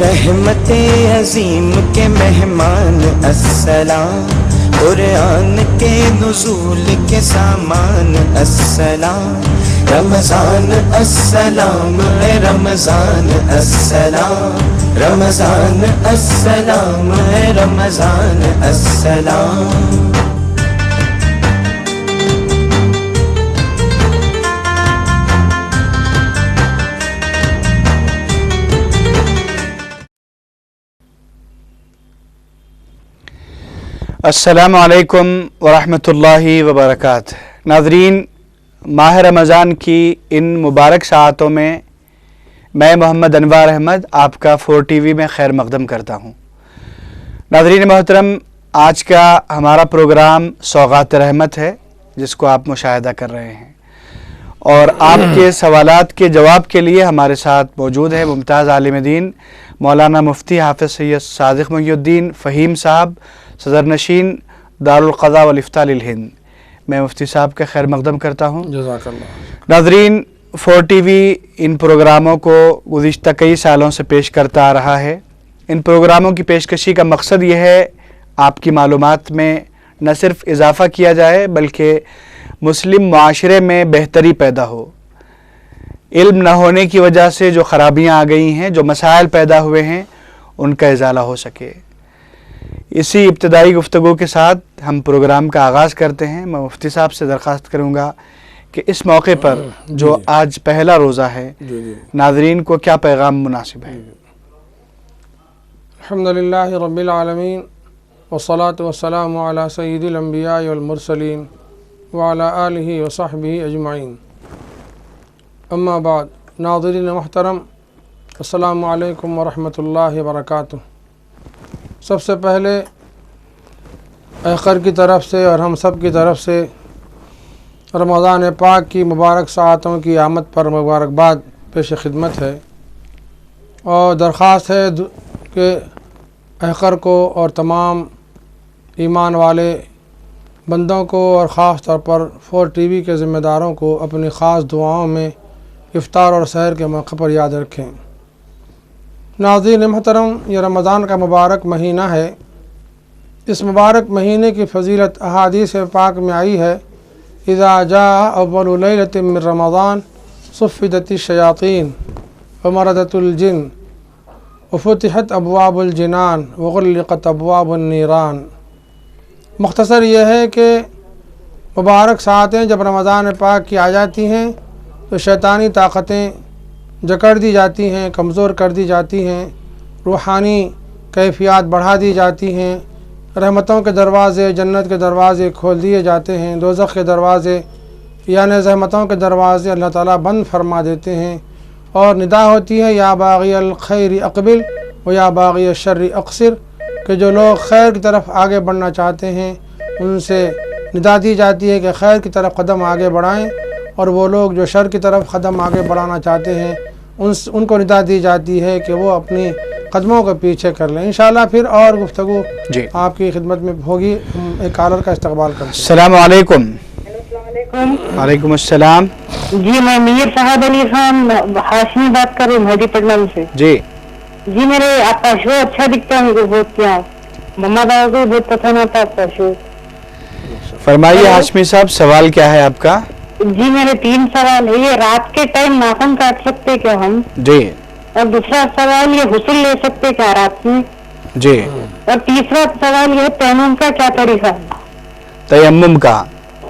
رحمت عظیم کے مہمان السلام، قرآن کے نزول کے سامان السلام، رمضان السلام ہے رمضان السلام، رمضان السلام ہے رمضان السلام۔ السلام علیکم ورحمۃ اللہ وبرکاتہ۔ ناظرین، ماہ رمضان کی ان مبارک ساعتوں میں میں محمد انوار احمد آپ کا 4 ٹی وی میں خیر مقدم کرتا ہوں۔ ناظرین محترم، آج کا ہمارا پروگرام سوغات رحمت ہے، جس کو آپ مشاہدہ کر رہے ہیں، اور آپ کے سوالات کے جواب کے لیے ہمارے ساتھ موجود ہے ممتاز عالم دین مولانا مفتی حافظ سید صادق محی الدین فہیم صاحب، صدر نشین دارالقضاء والافتاء للہند۔ میں مفتی صاحب کا خیر مقدم کرتا ہوں۔ جزاک اللہ۔ ناظرین، 4 ٹی وی ان پروگراموں کو گزشتہ کئی سالوں سے پیش کرتا آ رہا ہے۔ ان پروگراموں کی پیشکشی کا مقصد یہ ہے آپ کی معلومات میں نہ صرف اضافہ کیا جائے بلکہ مسلم معاشرے میں بہتری پیدا ہو۔ علم نہ ہونے کی وجہ سے جو خرابیاں آ گئی ہیں، جو مسائل پیدا ہوئے ہیں، ان کا ازالہ ہو سکے۔ اسی ابتدائی گفتگو کے ساتھ ہم پروگرام کا آغاز کرتے ہیں۔ میں مفتی صاحب سے درخواست کروں گا کہ اس موقع پر جو آج پہلا روزہ ہے، ناظرین کو کیا پیغام مناسب ہے؟ الحمدللہ رب العالمین، والصلاة والسلام علی سید الانبیاء والمرسلین وعلی آلہ وصحبہ اجمعین، اما بعد۔ ناظرین محترم، السلام علیکم ورحمۃ اللہ وبرکاتہ۔ سب سے پہلے اخر کی طرف سے اور ہم سب کی طرف سے رمضان پاک کی مبارک ساعتوں کی آمد پر مبارکباد پیش خدمت ہے، اور درخواست ہے کہ اخر کو اور تمام ایمان والے بندوں کو اور خاص طور پر 4 ٹی وی کے ذمہ داروں کو اپنی خاص دعاؤں میں افطار اور سحر کے موقع پر یاد رکھیں۔ ناظرین محترم، یہ رمضان کا مبارک مہینہ ہے۔ اس مبارک مہینے کی فضیلت احادیث پاک میں آئی ہے، اذا جاء اول لیلۃ من رمضان صفدت الشیاطین ومردت الجن وفتحت ابواب الجنان وغلقت ابواب النیران۔ مختصر یہ ہے کہ مبارک ساعتیں جب رمضان پاک کی آ جاتی ہیں تو شیطانی طاقتیں جکڑ دی جاتی ہیں، کمزور کر دی جاتی ہیں، روحانی کیفیات بڑھا دی جاتی ہیں، رحمتوں کے دروازے، جنت کے دروازے کھول دیے جاتے ہیں، دوزخ کے دروازے یعنی زحمتوں کے دروازے اللہ تعالیٰ بند فرما دیتے ہیں، اور ندا ہوتی ہے یا باغی الخیر اقبل و یا باغی الشر اقصر، کہ جو لوگ خیر کی طرف آگے بڑھنا چاہتے ہیں ان سے ندا دی جاتی ہے کہ خیر کی طرف قدم آگے بڑھائیں، اور وہ لوگ جو شر کی طرف قدم آگے بڑھانا چاہتے ہیں ان کو ندا دی جاتی ہے کہ وہ اپنی قدموں کو پیچھے کر لیں۔ انشاءاللہ پھر اور گفتگو آپ کی خدمت میں ہوگی۔ ایک کالر کا استقبال کرتے ہیں۔ السلام علیکم۔ السلام وعلیکم السلام۔ جی، میں میر صاحب علی خان ہاشمی بات کر رہی ہوں مہدی پٹنم سے۔ جی جی، میرے آپ کا شو اچھا دکھتا ہے، مجھے بہت کیا محمد آغا کو بہت پسند آتا ہے آپ کا شو۔ فرمائیے ہاشمی صاحب، سوال کیا ہے آپ کا؟ جی، میرے 3 سوال ہے۔ یہ رات کے ٹائم ناخن کاٹ سکتے کیا ہم؟ جی۔ اور دوسرا سوال، یہ غسل لے سکتے کیا رات میں؟ جی۔ اور تیسرا سوال یہ تیمم کا کیا طریقہ ہے؟ تیمم کا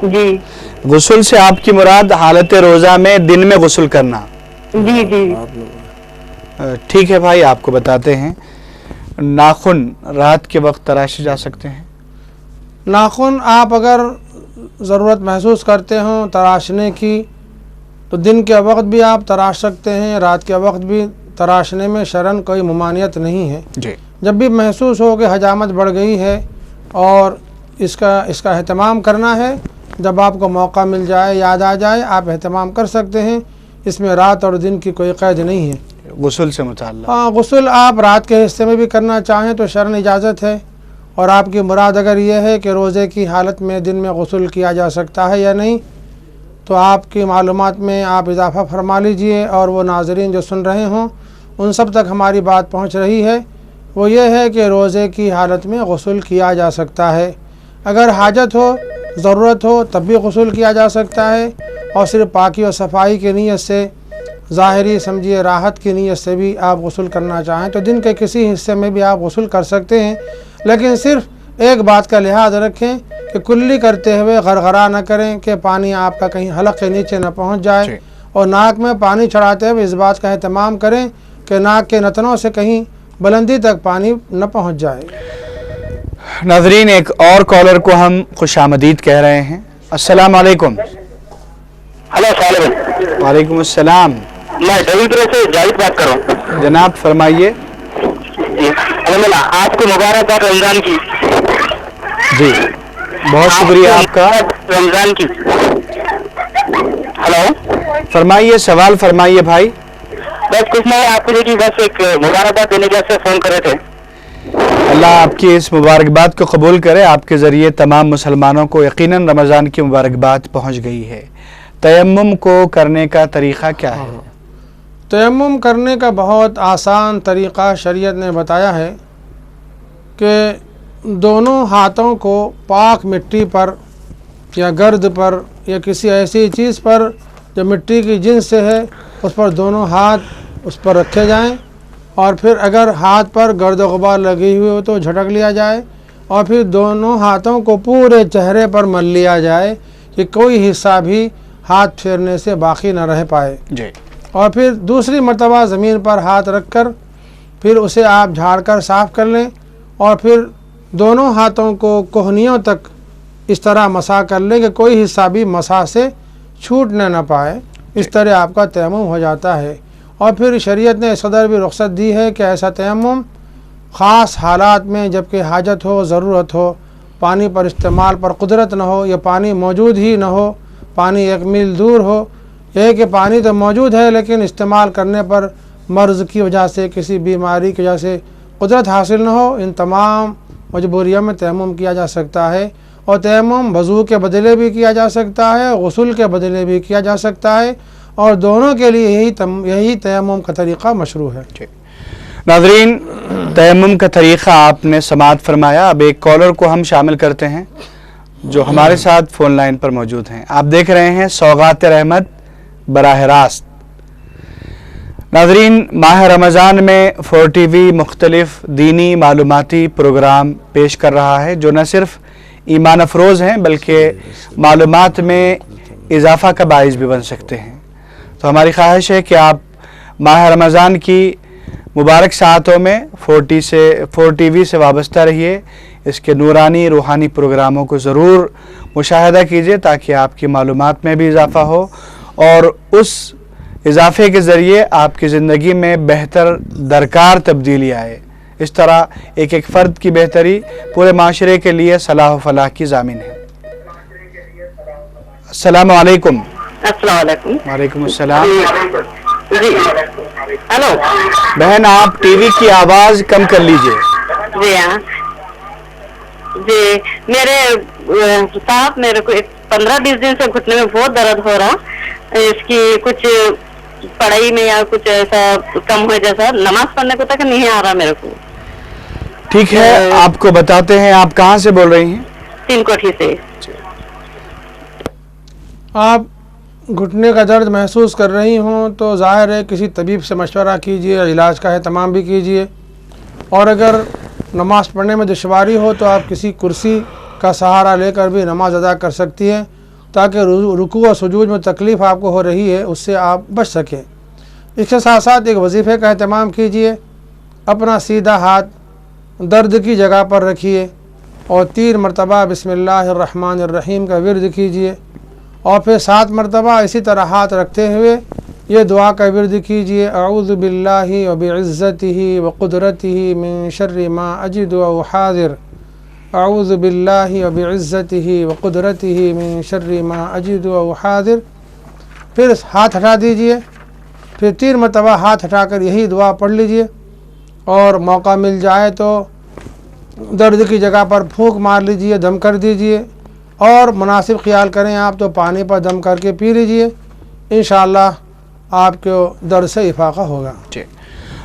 جی غسل سے آپ کی مراد حالت روزہ میں دن میں غسل کرنا؟ جی جی ٹھیک ہے بھائی، آپ کو بتاتے ہیں۔ ناخن رات کے وقت تراشے جا سکتے ہیں۔ ناخن آپ اگر ضرورت محسوس کرتے ہوں تراشنے کی تو دن کے وقت بھی آپ تراش سکتے ہیں، رات کے وقت بھی تراشنے میں شرعاً کوئی ممانعت نہیں ہے۔ جی۔ جب بھی محسوس ہو کہ حجامت بڑھ گئی ہے اور اس کا اہتمام کرنا ہے، جب آپ کو موقع مل جائے، یاد آ جائے، آپ اہتمام کر سکتے ہیں۔ اس میں رات اور دن کی کوئی قید نہیں ہے۔ غسل سے متعلق؟ ہاں، غسل آپ رات کے حصے میں بھی کرنا چاہیں تو شرعاً اجازت ہے، اور آپ کی مراد اگر یہ ہے کہ روزے کی حالت میں دن میں غسل کیا جا سکتا ہے یا نہیں، تو آپ کی معلومات میں آپ اضافہ فرما لیجئے، اور وہ ناظرین جو سن رہے ہوں ان سب تک ہماری بات پہنچ رہی ہے، وہ یہ ہے کہ روزے کی حالت میں غسل کیا جا سکتا ہے، اگر حاجت ہو، ضرورت ہو تب بھی غسل کیا جا سکتا ہے، اور صرف پاکی و صفائی کی نیت سے، ظاہری سمجھیے راحت کی نیت سے بھی آپ غسل کرنا چاہیں تو دن کے کسی حصے میں بھی آپ غسل کر سکتے ہیں، لیکن صرف ایک بات کا لحاظ رکھیں کہ کلی کرتے ہوئے غرغرہ نہ کریں کہ پانی آپ کا کہیں حلق کے نیچے نہ پہنچ جائے، اور ناک میں پانی چڑھاتے ہوئے اس بات کا اہتمام کریں کہ ناک کے نتنوں سے کہیں بلندی تک پانی نہ پہنچ جائے۔ ناظرین، ایک اور کالر کو ہم خوش آمدید کہہ رہے ہیں۔ السلام علیکم۔ ہلو السلام علیکم۔ وعلیکم السلام۔ میں ڈبل سے جاوید بات کر رہا ہوں۔ جناب فرمائیے۔ الحمدللہ، آپ کو مبارکباد رمضان کی۔ جی بہت شکریہ آپ کا۔ رمضان کی۔ ہلو فرمائیے، سوال فرمائیے بھائی۔ بس کچھ نہیں، آپ کو دیکھیے بس ایک مبارکباد دینے کے واسطے فون کر رہے تھے۔ اللہ آپ کی اس مبارکباد کو قبول کرے، آپ کے ذریعے تمام مسلمانوں کو یقیناً رمضان کی مبارکباد پہنچ گئی ہے۔ تیمم کو کرنے کا طریقہ کیا ہے؟ تیمم کرنے کا بہت آسان طریقہ شریعت نے بتایا ہے کہ دونوں ہاتھوں کو پاک مٹی پر یا گرد پر یا کسی ایسی چیز پر جو مٹی کی جنس سے ہے اس پر دونوں ہاتھ اس پر رکھے جائیں، اور پھر اگر ہاتھ پر گرد و غبار لگی ہوئی ہو تو جھٹک لیا جائے، اور پھر دونوں ہاتھوں کو پورے چہرے پر مل لیا جائے کہ کوئی حصہ بھی ہاتھ پھیرنے سے باقی نہ رہ پائے، جی۔ اور پھر دوسری مرتبہ زمین پر ہاتھ رکھ کر پھر اسے آپ جھاڑ کر صاف کر لیں، اور پھر دونوں ہاتھوں کو کوہنیوں تک اس طرح مسح کر لیں کہ کوئی حصہ بھی مسح سے چھوٹنے نہ پائے، اس طرح آپ کا تیمم ہو جاتا ہے۔ اور پھر شریعت نے اس قدر بھی رخصت دی ہے کہ ایسا تیمم خاص حالات میں جب کہ حاجت ہو، ضرورت ہو، پانی پر استعمال پر قدرت نہ ہو یا پانی موجود ہی نہ ہو، پانی ایک میل دور ہو، یہ کہ پانی تو موجود ہے لیکن استعمال کرنے پر مرض کی وجہ سے، کسی بیماری کی وجہ سے قدرت حاصل نہ ہو، ان تمام مجبوریوں میں تیمم کیا جا سکتا ہے، اور تیمم وضو کے بدلے بھی کیا جا سکتا ہے، غسل کے بدلے بھی کیا جا سکتا ہے، اور دونوں کے لیے یہی تیمم کا طریقہ مشروع ہے۔ ناظرین، تیمم کا طریقہ آپ نے سماعت فرمایا۔ اب ایک کالر کو ہم شامل کرتے ہیں جو ہمارے ساتھ فون لائن پر موجود ہیں۔ آپ دیکھ رہے ہیں سوغات رحمت براہ راست۔ ناظرین، ماہ رمضان میں 4TV مختلف دینی معلوماتی پروگرام پیش کر رہا ہے جو نہ صرف ایمان افروز ہیں بلکہ معلومات میں اضافہ کا باعث بھی بن سکتے ہیں۔ تو ہماری خواہش ہے کہ آپ ماہ رمضان کی مبارک ساعتوں میں 4TV سے وابستہ رہیے، اس کے نورانی روحانی پروگراموں کو ضرور مشاہدہ کیجیے تاکہ آپ کی معلومات میں بھی اضافہ ہو، اور اس اضافے کے ذریعے آپ کی زندگی میں بہتر درکار تبدیلی آئے۔ اس طرح ایک ایک فرد کی بہتری پورے معاشرے کے لیے صلاح و فلاح کی ضامن ہے۔ السلام علیکم۔ السلام علیکم۔ وعلیکم السلام۔ جی ہلو بہن، آپ ٹی وی کی آواز کم کر لیجئے۔ جی ہاں جی، میرے صاحب میرے کو 15-20 دن سے گھٹنے میں بہت درد ہو رہا، اس کی کچھ پڑھائی میں یا کچھ ایسا کم ہو جیسا، نماز پڑھنے کو تک نہیں آ رہا میرے کو۔ ٹھیک ہے، آپ کو بتاتے ہیں۔ آپ کہاں سے بول رہی ہیں؟ 3 کوٹھی سے۔ آپ گھٹنے کا درد محسوس کر رہی ہوں تو ظاہر ہے کسی طبیب سے مشورہ کیجیے، علاج کا اہتمام بھی کیجیے، اور اگر نماز پڑھنے میں دشواری ہو تو آپ کسی کرسی کا سہارا لے کر بھی نماز ادا کر سکتی ہیں تاکہ رکوع و سجود میں تکلیف آپ کو ہو رہی ہے اس سے آپ بچ سکیں۔ اس کے ساتھ ساتھ ایک وظیفے کا اہتمام کیجیے، اپنا سیدھا ہاتھ درد کی جگہ پر رکھیے اور 3 مرتبہ بسم اللہ الرحمن الرحیم کا ورد کیجیے، اور پھر 7 مرتبہ اسی طرح ہاتھ رکھتے ہوئے یہ دعا کا ورد کیجیے، اعوذ باللہ وبعزتہ وقدرتہ من شر ما اجد و حاضر، اعوذ باللہ وبعزتہ وقدرتہ من شر ما اجد و حاضر۔ پھر ہاتھ ہٹا دیجیے، پھر 3 مرتبہ ہاتھ ہٹا کر یہی دعا پڑھ لیجیے، اور موقع مل جائے تو درد کی جگہ پر پھونک مار لیجیے، دم کر دیجیے، اور مناسب خیال کریں آپ تو پانی پر دم کر کے پی لیجیے، انشاءاللہ آپ کو درد سے افاقہ ہوگا۔ جی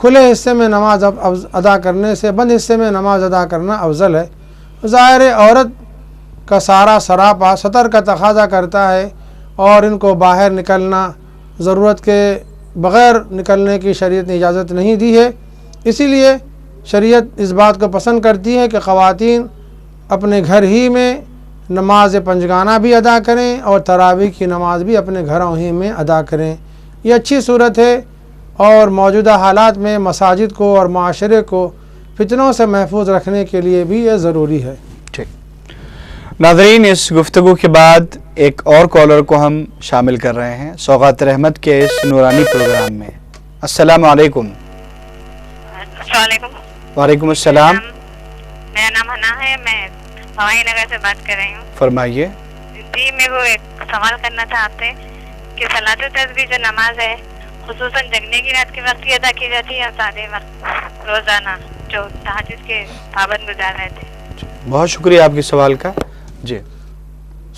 کھلے حصے میں نماز ادا کرنے سے بند حصے میں نماز ادا کرنا افضل ہے۔ ظاہر عورت کا سارا سراپا سطر کا تقاضا کرتا ہے اور ان کو باہر نکلنا ضرورت کے بغیر نکلنے کی شریعت نے اجازت نہیں دی ہے، اسی لیے شریعت اس بات کو پسند کرتی ہے کہ خواتین اپنے گھر ہی میں نماز پنجگانہ بھی ادا کریں اور تراویح کی نماز بھی اپنے گھروں ہی میں ادا کریں۔ یہ اچھی صورت ہے اور موجودہ حالات میں مساجد کو اور معاشرے کو فتنوں سے محفوظ رکھنے کے لیے بھی یہ ضروری ہے۔ ٹھیک ناظرین، اس گفتگو کے بعد ایک اور کالر کو ہم شامل کر رہے ہیں سوغات رحمت کے اس نورانی پروگرام میں۔ السلام علیکم۔ السلام علیکم۔ وعلیکم السلام۔ میرا نام حنا ہے، میں ہوائی نگر سے بات کر رہی ہوں۔ فرمائیے۔ جی، میرے کو ایک سوال کرنا تھا آپ سے کہ صلاۃ التسبیح جو نماز ہے خصوصاً جگنے کی رات کے وقت ہی ادا کی جاتی ہے یا سادے وقت روزانہ جو تہجد کے پابند گزار رہے تھے؟ بہت شکریہ آپ کے سوال کا۔ جی،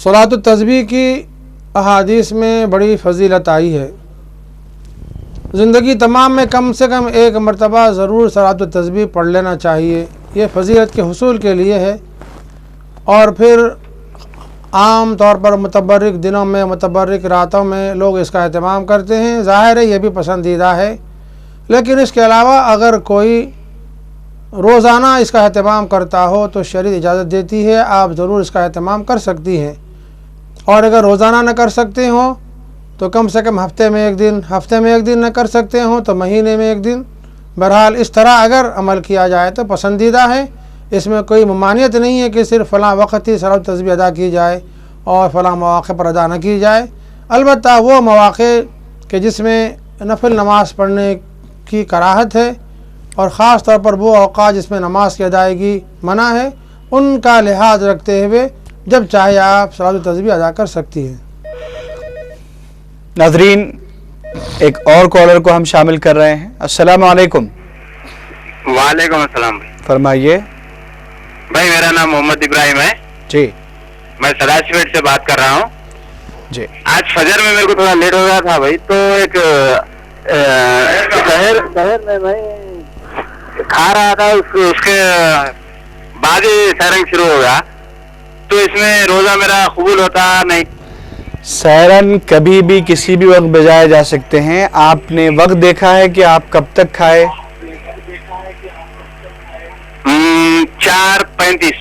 صلاۃ التسبیح کی احادیث میں بڑی فضیلت آئی ہے۔ زندگی تمام میں کم سے کم ایک مرتبہ ضرور صلاۃ التسبیح پڑھ لینا چاہیے، یہ فضیلت کے حصول کے لیے ہے۔ اور پھر عام طور پر متبرک دنوں میں متبرک راتوں میں لوگ اس کا اہتمام کرتے ہیں، ظاہر ہے یہ بھی پسندیدہ ہے، لیکن اس کے علاوہ اگر کوئی روزانہ اس کا اہتمام کرتا ہو تو شریعت اجازت دیتی ہے، آپ ضرور اس کا اہتمام کر سکتی ہیں۔ اور اگر روزانہ نہ کر سکتے ہوں تو کم سے کم ہفتے میں ایک دن نہ کر سکتے ہوں تو مہینے میں ایک دن، بہرحال اس طرح اگر عمل کیا جائے تو پسندیدہ ہے۔ اس میں کوئی ممانعت نہیں ہے کہ صرف فلاں وقت ہی صلاۃ التسبیح ادا کی جائے اور فلاں مواقع پر ادا نہ کی جائے۔ البتہ وہ مواقع کہ جس میں نفل نماز پڑھنے کی کراہت ہے اور خاص طور پر وہ اوقات جس میں نماز کی ادائیگی منع ہے، ان کا لحاظ رکھتے ہوئے جب چاہے آپ صلاۃ التسبیح ادا کر سکتی ہیں۔ ناظرین، ایک اور کالر کو ہم شامل کر رہے ہیں۔ السلام علیکم۔ وعلیکم السلام۔ فرمائیے۔ بھائی میرا نام محمد ابراہیم ہے، جی، میں سداشیویٹ سے بات کر رہا ہوں۔ جی، آج فجر میں میرے کو تھوڑا لیٹ ہو گیا تھا بھائی، تو ایک شہر میں میں کھا رہا تھا، اس کے بعد ہی سیرنگ شروع ہو گیا، تو اس میں روزہ میرا قبول ہوتا نہیں؟ سیرن کبھی بھی کسی بھی وقت بجائے جا سکتے ہیں۔ آپ نے وقت دیکھا ہے کہ آپ کب تک کھائے؟ 4:35۔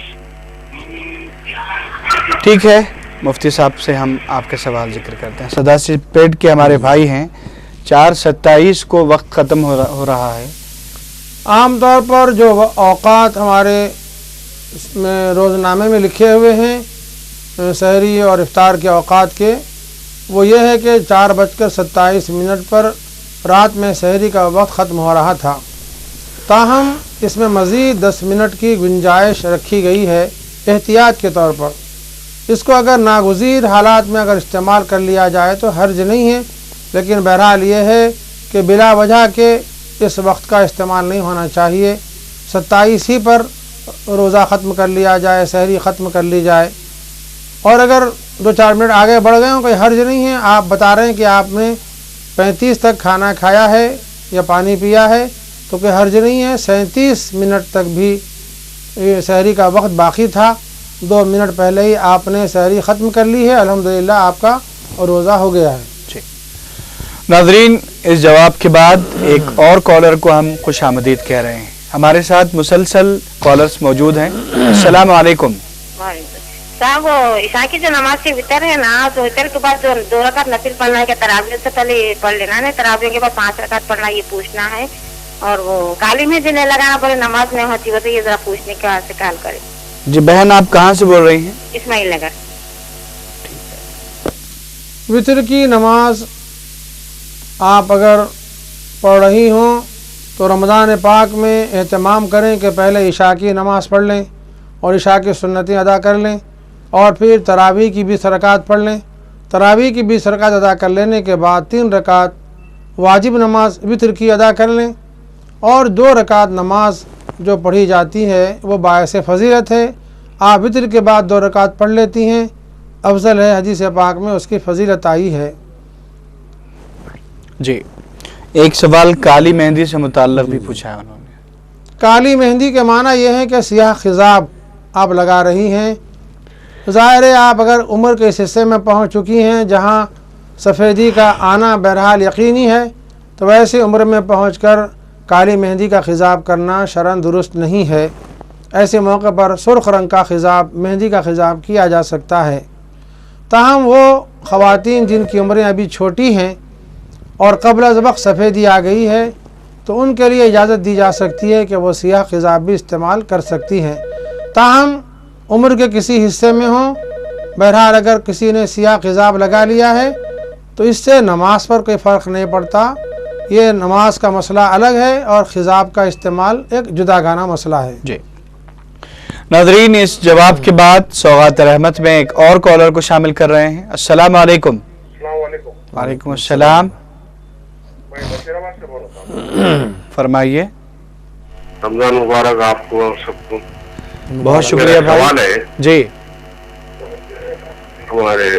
ٹھیک ہے، مفتی صاحب سے ہم آپ کا سوال ذکر کرتے ہیں۔ سداسی پیٹ کے ہمارے بھائی ہیں، 4:27 کو وقت ختم ہو رہا ہے۔ عام طور پر جو اوقات ہمارے اس میں روزنامے میں لکھے ہوئے ہیں سحری اور افطار کے اوقات کے، وہ یہ ہے کہ 4:27 پر رات میں سحری کا وقت ختم ہو رہا تھا، تاہم اس میں مزید 10 منٹ کی گنجائش رکھی گئی ہے احتیاط کے طور پر۔ اس کو اگر ناگزیر حالات میں اگر استعمال کر لیا جائے تو حرج نہیں ہے، لیکن بہرحال یہ ہے کہ بلا وجہ کے اس وقت کا استعمال نہیں ہونا چاہیے۔ 27 ہی پر روزہ ختم کر لیا جائے، سحری ختم کر لی جائے، اور اگر 2-4 منٹ آگے بڑھ گئے ہوں کوئی حرج نہیں ہے۔ آپ بتا رہے ہیں کہ آپ نے 35 تک کھانا کھایا ہے یا پانی پیا ہے تو کوئی حرج نہیں ہے۔ 37 منٹ تک بھی سحری کا وقت باقی تھا، 2 منٹ پہلے ہی آپ نے سحری ختم کر لی ہے، الحمدللہ آپ کا روزہ ہو گیا ہے۔ ناظرین، اس جواب کے بعد ایک اور کالر کو ہم خوش آمدید کہہ رہے ہیں۔ ہمارے ساتھ مسلسل کالرز موجود ہیں۔ السلام علیکم۔ صاحب، وہ عشاء کی جو نماز کی وطر ہے نا، تو وطر کے بعد جو 2 رکعت نفل پڑھنا ہے کہ تراویح سے پہلے پڑھ لینا ہے، تراویح کے بعد 5 رکعت پڑھنا، یہ پوچھنا ہے۔ اور وہ کالی میں جنہیں لگانا پڑے نماز نہیں ہوتی، وہ تو یہ ذرا پوچھنے کے واسطے کال کرے۔ جی بہن، آپ کہاں سے بول رہی ہیں؟ اسماعیل نگر۔ وطر کی نماز آپ اگر پڑھ رہی ہوں تو رمضان پاک میں اہتمام کریں کہ پہلے عشاء کی نماز پڑھ لیں اور عشاء کی سنتیں ادا کر لیں، اور پھر تراویح کی 20 رکعت پڑھ لیں۔ تراویح کی 20 رکعت ادا کر لینے کے بعد 3 رکعت واجب نماز وطر کی ادا کر لیں، اور 2 رکعت نماز جو پڑھی جاتی ہے وہ باعث فضیلت ہے۔ آپ وطر کے بعد 2 رکعت پڑھ لیتی ہیں، افضل ہے، حدیث پاک میں اس کی فضیلت آئی ہے۔ جی، ایک سوال کالی مہندی سے متعلق بھی پوچھا ہے انہوں نے۔ کالی مہندی کے معنی یہ ہے کہ سیاہ خضاب آپ لگا رہی ہیں۔ ظاہر ہے آپ اگر عمر کے اس حصے میں پہنچ چکی ہیں جہاں سفیدی کا آنا بہرحال یقینی ہے، تو ویسے عمر میں پہنچ کر کالی مہندی کا خضاب کرنا شرعاً درست نہیں ہے۔ ایسے موقع پر سرخ رنگ کا خضاب، مہندی کا خضاب کیا جا سکتا ہے۔ تاہم وہ خواتین جن کی عمریں ابھی چھوٹی ہیں اور قبل از وقت سفیدی آ گئی ہے، تو ان کے لیے اجازت دی جا سکتی ہے کہ وہ سیاہ خضاب بھی استعمال کر سکتی ہیں۔ تاہم عمر کے کسی حصے میں ہوں، بہرحال اگر کسی نے سیاہ خضاب لگا لیا ہے تو اس سے نماز پر کوئی فرق نہیں پڑتا۔ یہ نماز کا مسئلہ الگ ہے اور خضاب کا استعمال ایک جداگانہ مسئلہ ہے۔ جی ناظرین، اس جواب کے بعد سوغات رحمت میں ایک اور کالر کو شامل کر رہے ہیں۔ السلام علیکم۔ السلام علیکم۔ وعلیکم السلام، میں بشیر آباد سے بول رہا ہوں۔ فرمائیے۔ رمضان مبارک آپ کو اور سب کو۔ بہت شکریہ میرا سوال بھائی۔ ہے، جی ہمارے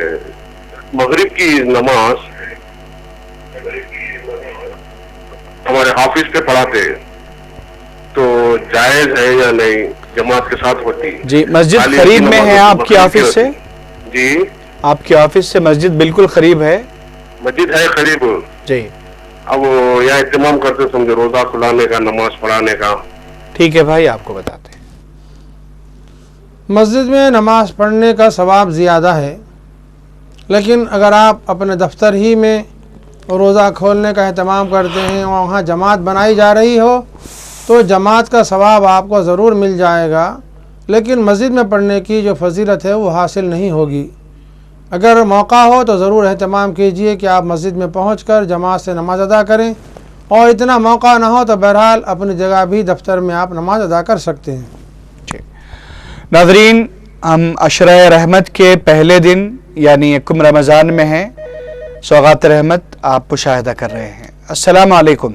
مغرب کی نماز ہمارے حافظ پہ پڑھاتے تو جائز ہے یا نہیں؟ جماعت کے ساتھ ہوتی؟ جی، مسجد قریب میں ہے آپ کی آفس سے؟ جی، آپ کی آفس سے مسجد بالکل قریب ہے؟ مسجد ہے قریب۔ جی اب یہاں اہتمام کرتے سمجھے روزہ کھلانے کا، نماز پڑھانے کا۔ ٹھیک ہے بھائی، آپ کو بتاتے ہیں۔ مسجد میں نماز پڑھنے کا ثواب زیادہ ہے، لیکن اگر آپ اپنے دفتر ہی میں روزہ کھولنے کا اہتمام کرتے ہیں اور وہاں جماعت بنائی جا رہی ہو تو جماعت کا ثواب آپ کو ضرور مل جائے گا، لیکن مسجد میں پڑھنے کی جو فضیلت ہے وہ حاصل نہیں ہوگی۔ اگر موقع ہو تو ضرور اہتمام کیجئے کہ آپ مسجد میں پہنچ کر جماعت سے نماز ادا کریں، اور اتنا موقع نہ ہو تو بہرحال اپنی جگہ بھی دفتر میں آپ نماز ادا کر سکتے ہیں۔ ناظرین، ہم عشرہ رحمت کے پہلے دن یعنی یکم رمضان میں ہیں۔ سوغات رحمت آپ مشاہدہ کر رہے ہیں۔ السلام علیکم۔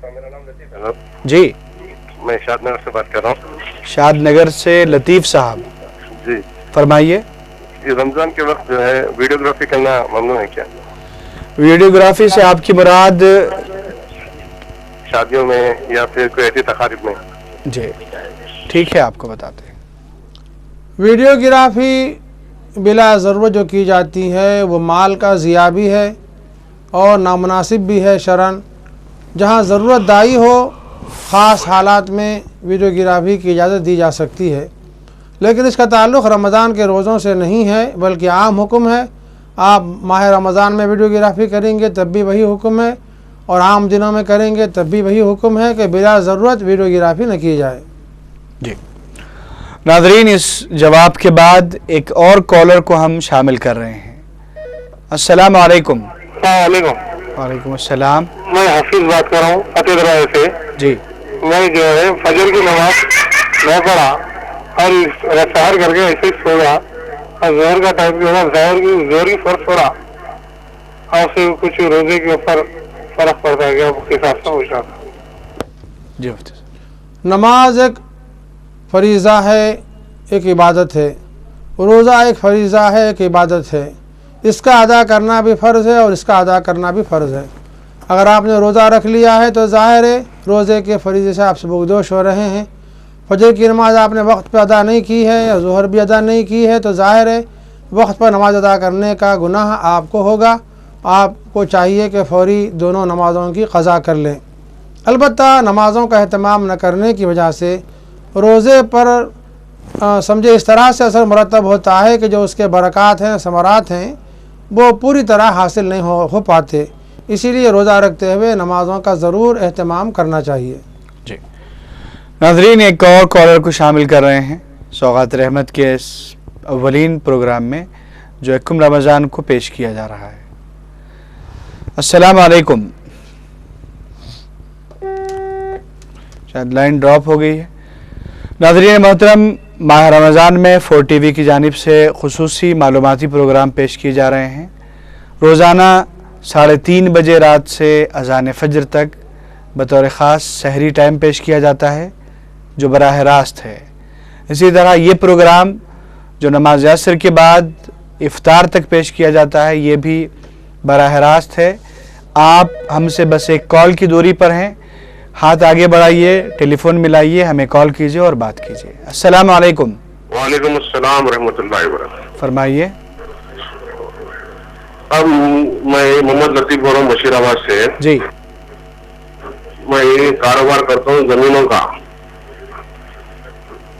میرا نام لطیف ہے۔ جی، میں شاد نگر سے بات کر رہا ہوں۔ شاد نگر سے لطیف صاحب، جی، فرمائیے۔ یہ رمضان کے وقت جو ہے ویڈیوگرافی کرنا ممنوع ہے کیا؟ ویڈیوگرافی سے آپ کی مراد؟ شادیوں میں یا پھر کوئی ایسی تقاریب میں؟ جی ٹھیک ہے، آپ کو بتاتے ہیں۔ ویڈیوگرافی بلا ضرورت جو کی جاتی ہے وہ مال کا ضیاع بھی ہے اور نامناسب بھی ہے شرعاً۔ جہاں ضرورت دائی ہو خاص حالات میں ویڈیوگرافی کی اجازت دی جا سکتی ہے، لیکن اس کا تعلق رمضان کے روزوں سے نہیں ہے بلکہ عام حکم ہے۔ آپ ماہ رمضان میں ویڈیوگرافی کریں گے تب بھی وہی حکم ہے، اور عام دنوں میں کریں گے تب بھی وہی حکم ہے کہ بلا ضرورت ویڈیوگرافی نہ کی جائے۔ جی ناظرین، اس جواب کے بعد ایک اور کالر کو ہم شامل کر رہے ہیں۔ السلام علیکم۔ السلام علیکم۔ وعلیکم السلام۔ میں حفیظ بات کر رہا ہوں فتح دروازے سے۔ جی، میں جو ہے فجر کی نماز میں پڑھا اور سحر کر کے ایسے ہی سویا، اور زہر کا ٹائم جو ہے زہر کی فرض پڑا، اور اس سے کچھ روزے کے اوپر فرق پڑتا ہے کیا اس کے حساب سے پوچھا تھا؟ جی نماز ایک فریضہ ہے، ایک عبادت ہے۔ روزہ ایک فریضہ ہے، ایک عبادت ہے۔ اس کا ادا کرنا بھی فرض ہے اور اس کا ادا کرنا بھی فرض ہے۔ اگر آپ نے روزہ رکھ لیا ہے تو ظاہر ہے روزے کے فریضے سے آپ سبکدوش ہو رہے ہیں۔ فجر کی نماز آپ نے وقت پہ ادا نہیں کی ہے یا ظہر بھی ادا نہیں کی ہے تو ظاہر ہے وقت پر نماز ادا کرنے کا گناہ آپ کو ہوگا۔ آپ کو چاہیے کہ فوری دونوں نمازوں کی قضا کر لیں۔ البتہ نمازوں کا اہتمام نہ کرنے کی وجہ سے روزے پر سمجھے اس طرح سے اثر مرتب ہوتا ہے کہ جو اس کے برکات ہیں، ثمرات ہیں، وہ پوری طرح حاصل نہیں ہو پاتے۔ اسی لیے روزہ رکھتے ہوئے نمازوں کا ضرور اہتمام کرنا چاہیے۔ جی ناظرین، ایک اور کالر کو شامل کر رہے ہیں سوغات رحمت کے اس اولین پروگرام میں جو یکم رمضان کو پیش کیا جا رہا ہے۔ السلام علیکم۔ شاید لائن ڈراپ ہو گئی ہے۔ ناظرین محترم، ماہ رمضان میں 4 ٹی وی کی جانب سے خصوصی معلوماتی پروگرام پیش کیے جا رہے ہیں۔ روزانہ 3:30 بجے رات سے اذان فجر تک بطور خاص سحری ٹائم پیش کیا جاتا ہے جو براہ راست ہے۔ اسی طرح یہ پروگرام جو نماز عصر کے بعد افطار تک پیش کیا جاتا ہے یہ بھی براہ راست ہے۔ آپ ہم سے بس ایک کال کی دوری پر ہیں. ہاتھ آگے بڑھائیے, ٹیلی فون ملائیے, ہمیں کال کیجیے اور بات کیجیے. السلام علیکم. وعلیکم السلام ورحمۃ اللہ وبرکاتہ. فرمائیے. اب میں محمد لطیف بول رہا ہوں بشیر آباد سے. جی. میں یہ کاروبار کرتا ہوں زمینوں کا.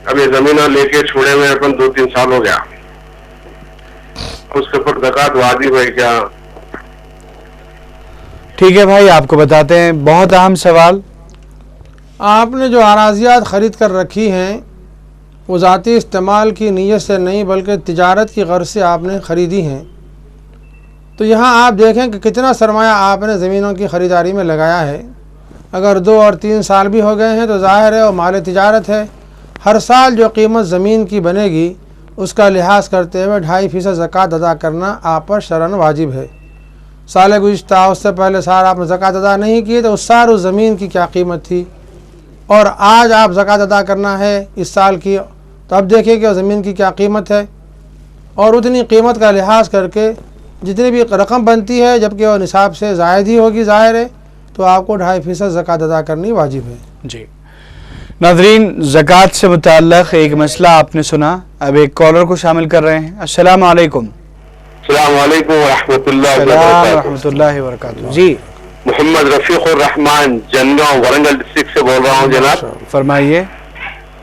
اب یہ زمینیں لے کے چھوڑے ہوئے اپن 2-3 سال ہو گیا. اس کے اوپر زکوٰۃ واجب ہے کیا؟ ٹھیک ہے بھائی, آپ کو بتاتے ہیں. بہت اہم سوال. آپ نے جو اراضیات خرید کر رکھی ہیں وہ ذاتی استعمال کی نیت سے نہیں بلکہ تجارت کی غرض سے آپ نے خریدی ہیں. تو یہاں آپ دیکھیں کہ کتنا سرمایہ آپ نے زمینوں کی خریداری میں لگایا ہے. اگر 2 اور 3 سال بھی ہو گئے ہیں تو ظاہر ہے وہ مال تجارت ہے. ہر سال جو قیمت زمین کی بنے گی اس کا لحاظ کرتے ہوئے 2.5% زکوٰۃ ادا کرنا آپ پر شرعاً واجب ہے. سال گزشتہ اس سے پہلے سال آپ نے زکوٰۃ ادا نہیں کی تو اس سال اس زمین کی کیا قیمت تھی, اور آج آپ زکوٰۃ ادا کرنا ہے اس سال کی, تو اب دیکھیں کہ اس زمین کی کیا قیمت ہے, اور اتنی قیمت کا لحاظ کر کے جتنی بھی رقم بنتی ہے جبکہ وہ نصاب سے زائد ہی ہوگی ظاہر ہے, تو آپ کو 2.5% زکوٰۃ ادا کرنی واجب ہے. جی ناظرین, زکوٰۃ سے متعلق ایک مسئلہ آپ نے سنا. اب ایک کالر کو شامل کر رہے ہیں. السلام علیکم. السلام علیکم ورحمۃ اللہ ورحمۃ اللہ وبرکاتہ. جی محمد رفیق الرحمان جنگاؤں ورنگل ڈسٹرکٹ سے بول رہا ہوں جناب. فرمائیے.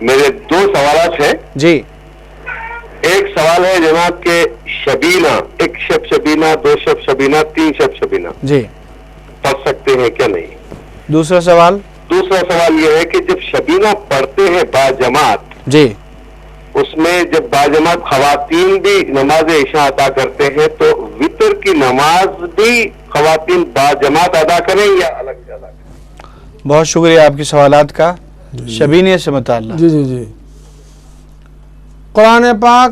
میرے 2 سوالات ہیں. جی. ایک سوال ہے جناب کہ شبینہ, 1 شب شبینہ, 2 شب شبینہ, 3 شب شبینہ جی پڑھ سکتے ہیں کیا نہیں؟ دوسرا سوال یہ ہے کہ جب شبینہ پڑھتے ہیں باجماعت, جی اس میں جب باجماعت خواتین بھی نماز عشاء ادا کرتے ہیں تو وتر کی نماز بھی خواتین باجماعت ادا کریں یا الگ سے ادا کریں؟ بہت شکریہ آپ کے سوالات کا. شبینے سے متعلق. جی قرآن پاک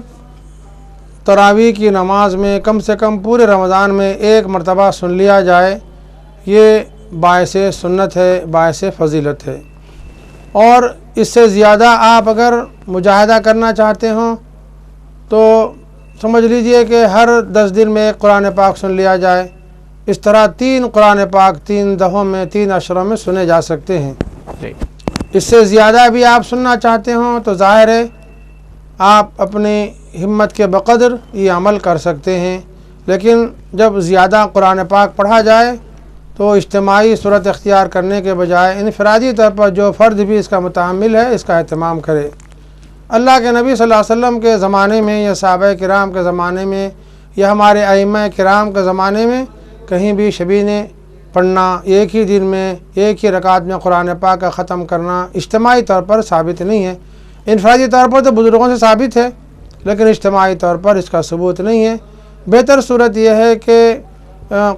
تراویح کی نماز میں کم سے کم پورے رمضان میں 1 مرتبہ سن لیا جائے, یہ باعث سنت ہے, باعث فضیلت ہے. اور اس سے زیادہ آپ اگر مجاہدہ کرنا چاہتے ہوں تو سمجھ لیجئے کہ ہر 10 دن میں 1 قرآن پاک سن لیا جائے. اس طرح 3 قرآن پاک 3 دفعوں میں 3 اشروں میں سنے جا سکتے ہیں. اس سے زیادہ بھی آپ سننا چاہتے ہوں تو ظاہر ہے آپ اپنی ہمت کے بقدر یہ عمل کر سکتے ہیں. لیکن جب زیادہ قرآن پاک پڑھا جائے تو اجتماعی صورت اختیار کرنے کے بجائے انفرادی طور پر جو فرد بھی اس کا متحمل ہے اس کا اہتمام کرے. اللہ کے نبی صلی اللہ علیہ وسلم کے زمانے میں یا صحابہ کرام کے زمانے میں یا ہمارے ائمہ کرام کے زمانے میں کہیں بھی شبینے پڑھنا, ایک ہی دن میں ایک ہی رکعت میں قرآن پاک کا ختم کرنا اجتماعی طور پر ثابت نہیں ہے. انفرادی طور پر تو بزرگوں سے ثابت ہے لیکن اجتماعی طور پر اس کا ثبوت نہیں ہے. بہتر صورت یہ ہے کہ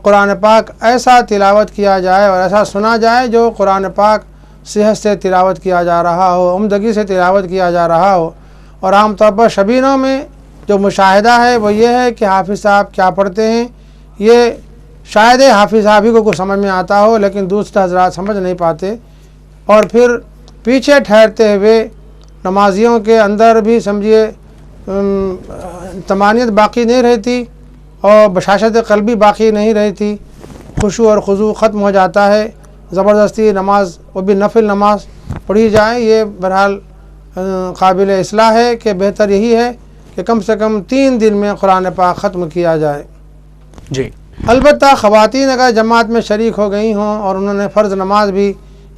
قرآن پاک ایسا تلاوت کیا جائے اور ایسا سنا جائے جو قرآن پاک صحت سے تلاوت کیا جا رہا ہو, عمدگی سے تلاوت کیا جا رہا ہو. اور عام طور پر شبینوں میں جو مشاہدہ ہے وہ یہ ہے کہ حافظ صاحب کیا پڑھتے ہیں, یہ شاید حافظ صاحب ہی کو کچھ سمجھ میں آتا ہو لیکن دوسرے حضرات سمجھ نہیں پاتے, اور پھر پیچھے ٹھہرتے ہوئے نمازیوں کے اندر بھی سمجھیے طمانینت باقی نہیں رہتی اور بشاشت قلبی باقی نہیں رہتی, خشوع اور خضوع ختم ہو جاتا ہے. زبردستی نماز وہ بھی نفل نماز پڑھی جائے, یہ بہرحال قابل اصلاح ہے کہ بہتر یہی ہے کہ کم سے کم 3 دن میں قرآن پاک ختم کیا جائے. جی البتہ خواتین اگر جماعت میں شریک ہو گئی ہوں اور انہوں نے فرض نماز بھی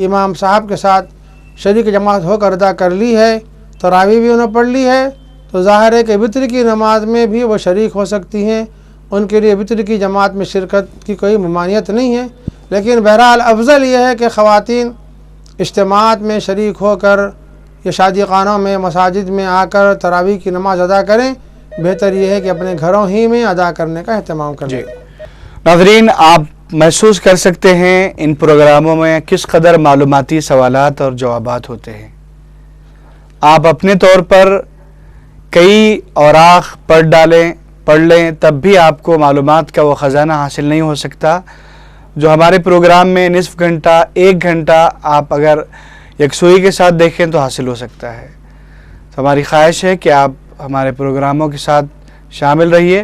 امام صاحب کے ساتھ شریک جماعت ہو کر ادا کر لی ہے, تراویح بھی انہوں پڑھ لی ہے, تو ظاہر ہے کہ وتر کی نماز میں بھی وہ شریک ہو سکتی ہیں. ان کے لیے وتر کی جماعت میں شرکت کی کوئی ممانعت نہیں ہے. لیکن بہرحال افضل یہ ہے کہ خواتین اجتماعات میں شریک ہو کر یا شادی خانوں میں مساجد میں آ کر تراویح کی نماز ادا کریں. بہتر یہ ہے کہ اپنے گھروں ہی میں ادا کرنے کا اہتمام کریں. ناظرین, آپ محسوس کر سکتے ہیں ان پروگراموں میں کس قدر معلوماتی سوالات اور جوابات ہوتے ہیں. آپ اپنے طور پر کئی اوراق پڑھ لیں تب بھی آپ کو معلومات کا وہ خزانہ حاصل نہیں ہو سکتا جو ہمارے پروگرام میں نصف گھنٹہ 1 گھنٹہ آپ اگر یکسوئی کے ساتھ دیکھیں تو حاصل ہو سکتا ہے. تو ہماری خواہش ہے کہ آپ ہمارے پروگراموں کے ساتھ شامل رہیے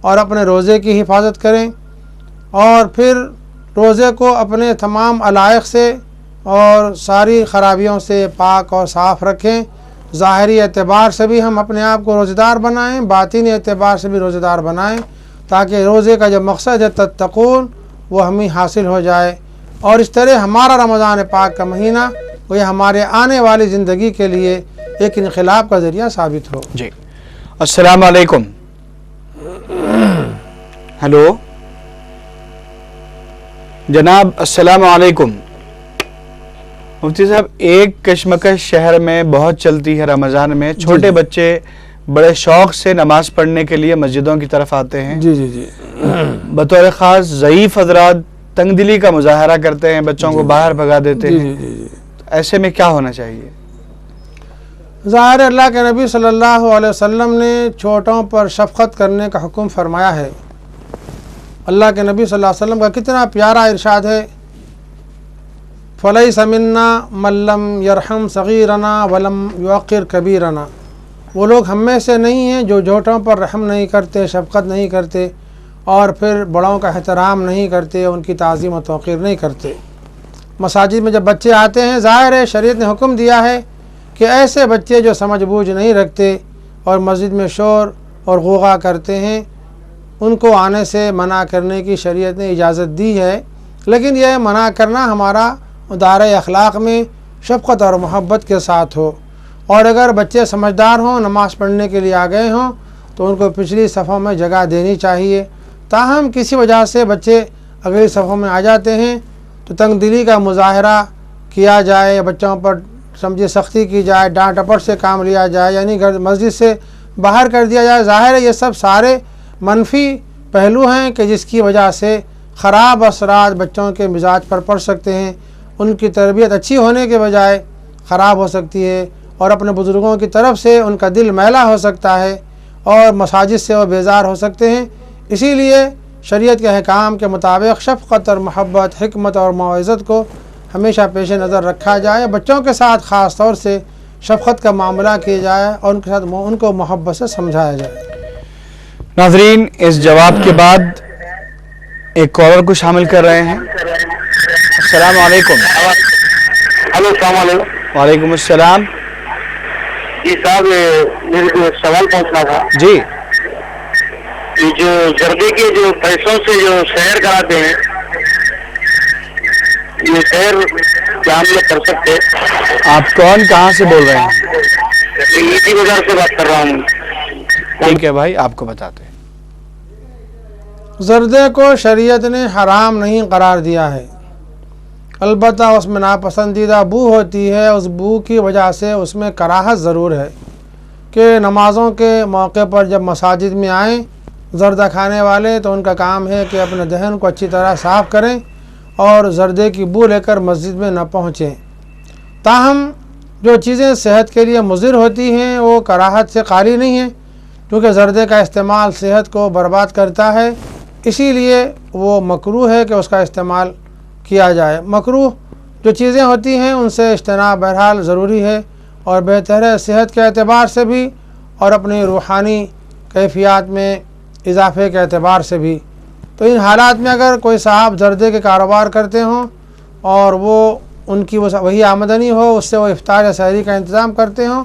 اور اپنے روزے کی حفاظت کریں، اور پھر روزے کو اپنے تمام علائق سے اور ساری خرابیوں سے پاک اور صاف رکھیں۔ ظاہری اعتبار سے بھی ہم اپنے آپ کو روزہ دار بنائیں، باطنی اعتبار سے بھی روزہ دار بنائیں، تاکہ روزے کا جو مقصد ہے تتقون وہ ہمیں حاصل ہو جائے، اور اس طرح ہمارا رمضان پاک کا مہینہ وہ ہمارے آنے والی زندگی کے لیے ایک انقلاب کا ذریعہ ثابت ہو۔ جی السلام علیکم۔ ہلو جناب، السلام علیکم۔ مفتی صاحب، ایک کشمکش شہر میں بہت چلتی ہے رمضان میں، چھوٹے بچے بڑے شوق سے نماز پڑھنے کے لیے مسجدوں کی طرف آتے ہیں، بطور خاص ضعیف حضرات تنگ دلی کا مظاہرہ کرتے ہیں، بچوں کو باہر بھگا دیتے ہیں، ایسے میں کیا ہونا چاہیے؟ ظاہر اللہ کے نبی صلی اللہ علیہ وسلم نے چھوٹوں پر شفقت کرنے کا حکم فرمایا ہے۔ اللہ کے نبی صلی اللہ علیہ وسلم کا کتنا پیارا ارشاد ہے، فَلَيْسَ مِنَّا مَن لَّمْ يَرْحَمْ صَغِيرَنَا وَلَمْ يُوَقِّرْ كَبِيرَنَا، وہ لوگ ہم میں سے نہیں ہیں جو چھوٹوں پر رحم نہیں کرتے، شفقت نہیں کرتے، اور پھر بڑوں کا احترام نہیں کرتے، ان کی تعظیم و توقیر نہیں کرتے۔ مساجد میں جب بچے آتے ہیں، ظاہر ہے شریعت نے حکم دیا ہے کہ ایسے بچے جو سمجھ بوجھ نہیں رکھتے اور مسجد میں شور اور غوغا کرتے ہیں، ان کو آنے سے منع کرنے کی شریعت نے اجازت دی ہے، لیکن یہ منع کرنا ہمارا دائرۂ اخلاق میں شفقت اور محبت کے ساتھ ہو، اور اگر بچے سمجھدار ہوں، نماز پڑھنے کے لیے آ گئے ہوں تو ان کو پچھلی صفوں میں جگہ دینی چاہیے۔ تاہم کسی وجہ سے بچے اگلی صفوں میں آ جاتے ہیں تو تنگ دلی کا مظاہرہ کیا جائے، یا بچوں پر سمجھے سختی کی جائے، ڈانٹ ڈپٹ سے کام لیا جائے، یعنی مسجد سے باہر کر دیا جائے۔ ظاہر ہے یہ سب سارے منفی پہلو ہیں کہ جس کی وجہ سے خراب اثرات بچوں کے مزاج پر پڑ سکتے ہیں، ان کی تربیت اچھی ہونے کے بجائے خراب ہو سکتی ہے، اور اپنے بزرگوں کی طرف سے ان کا دل میلا ہو سکتا ہے، اور مساجد سے وہ بیزار ہو سکتے ہیں۔ اسی لیے شریعت کے احکام کے مطابق شفقت اور محبت، حکمت اور موعظت کو ہمیشہ پیش نظر رکھا جائے، بچوں کے ساتھ خاص طور سے شفقت کا معاملہ کیا جائے، اور ان کے ساتھ ان کو محبت سے سمجھایا جائے۔ ناظرین، اس جواب کے بعد ایک کالر کو شامل کر رہے ہیں۔ السلام علیکم۔ ہلو، السلام علیکم۔ وعلیکم السلام۔ جی صاحب، میرے کو سوال پوچھنا تھا۔ جی، یہ جو زردے کے جو پیسوں سے جو سحر کراتے ہیں، یہ سحر کیا ہم لوگ کر سکتے؟ آپ کون، کہاں سے بول رہے ہیں؟ ایٹی بازار سے بات کر رہا ہوں۔ ٹھیک ہے بھائی، آپ کو بتاتے ہیں۔ زردے کو شریعت نے حرام نہیں قرار دیا ہے، البتہ اس میں ناپسندیدہ بو ہوتی ہے، اس بو کی وجہ سے اس میں کراہت ضرور ہے کہ نمازوں کے موقع پر جب مساجد میں آئیں زردہ کھانے والے تو ان کا کام ہے کہ اپنے دہن کو اچھی طرح صاف کریں اور زردے کی بو لے کر مسجد میں نہ پہنچیں۔ تاہم جو چیزیں صحت کے لیے مضر ہوتی ہیں وہ کراہت سے خالی نہیں ہیں، کیونکہ زردے کا استعمال صحت کو برباد کرتا ہے، اسی لیے وہ مکروہ ہے کہ اس کا استعمال کیا جائے۔ مکروہ جو چیزیں ہوتی ہیں ان سے اجتناب بہرحال ضروری ہے، اور بہتر ہے صحت کے اعتبار سے بھی اور اپنی روحانی کیفیات میں اضافے کے اعتبار سے بھی۔ تو ان حالات میں اگر کوئی صاحب زردے کے کاروبار کرتے ہوں اور وہ ان کی وہی آمدنی ہو، اس سے وہ افطار یا سحری کا انتظام کرتے ہوں،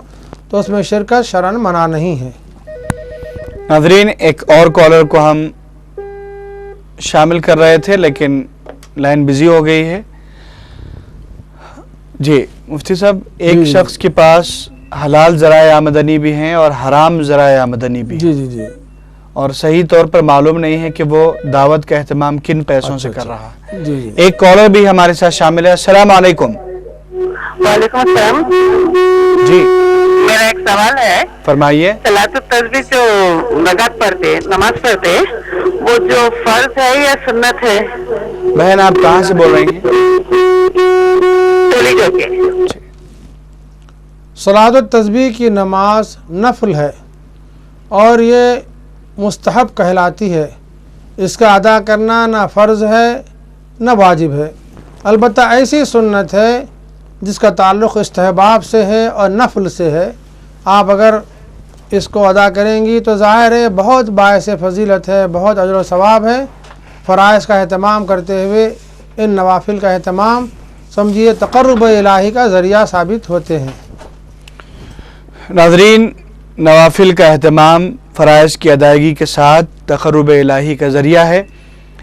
تو اس میں شرکت شرعاً منع نہیں ہے۔ ناظرین، ایک اور کالر کو ہم شامل کر رہے تھے لیکن لائن بزی ہو گئی ہے۔ جی مفتی صاحب، ایک شخص کے پاس حلال ذرائع آمدنی بھی ہیں اور حرام ذرائع آمدنی بھی ہیں، جی اور صحیح طور پر معلوم نہیں ہے کہ وہ دعوت کا اہتمام کن پیسوں سے کر رہا ہے۔ جی ایک کالر بھی ہمارے ساتھ شامل ہے۔ السلام علیکم۔ وعلیکم السلام۔ جی میرا ایک سوال ہے، فرمائیے۔ صلاۃ التسبیح جو رکعت پڑھتے، نماز پڑھتے، وہ جو فرض ہے یا سنت ہے؟ بہن آپ کہاں سے بول رہی ہیں؟ ٹولی چوکے۔ صلاۃ التسبیح کی نماز نفل ہے اور یہ مستحب کہلاتی ہے، اس کا ادا کرنا نہ فرض ہے نہ واجب ہے، البتہ ایسی سنت ہے جس کا تعلق استحباب سے ہے اور نفل سے ہے۔ آپ اگر اس کو ادا کریں گی تو ظاہر ہے بہت باعث فضیلت ہے، بہت اجر و ثواب ہے۔ فرائض کا اہتمام کرتے ہوئے ان نوافل کا اہتمام سمجھیے تقرب الہی کا ذریعہ ثابت ہوتے ہیں۔ ناظرین، نوافل کا اہتمام فرائض کی ادائیگی کے ساتھ تقرب الہی کا ذریعہ ہے۔